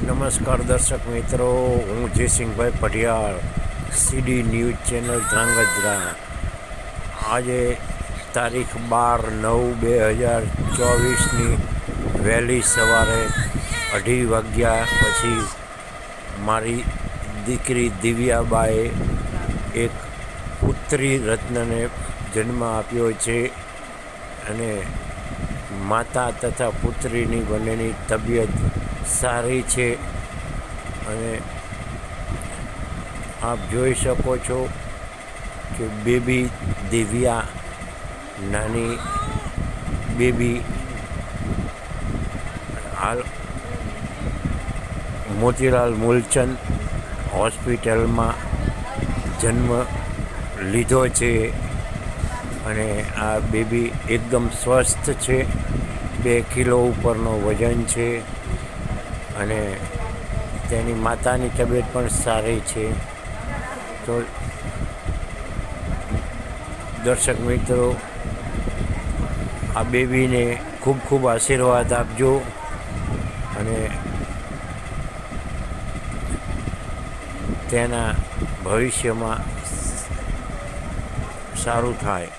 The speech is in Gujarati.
નમસ્કાર દર્શક મિત્રો, હું Jaysinhbhai Padhiyar, CD news channel Dhrangadhra. આજે તારીખ 12/9/2024ની વહેલી સવારે 2:30 વાગ્યા પછી મારી દીકરી દિવ્યાબાએ એક પુત્રી રત્નને જન્મ આપ્યો છે અને માતા તથા પુત્રીની બંનેની તબિયત સારી છે. અને આપ જોઈ શકો છો કે બેબી દિવ્યા, નાની બેબી હાલ મોતીલાલ મૂલચંદ હોસ્પિટલમાં જન્મ લીધો છે અને આ બેબી એકદમ સ્વસ્થ છે. 2 કિલો ઉપરનો વજન છે અને તેની માતાની તબિયત પણ સારી છે. તો દર્શક મિત્રો, આ બેબીને ખૂબ ખૂબ આશીર્વાદ આપજો અને તેના ભવિષ્યમાં સારું થાય.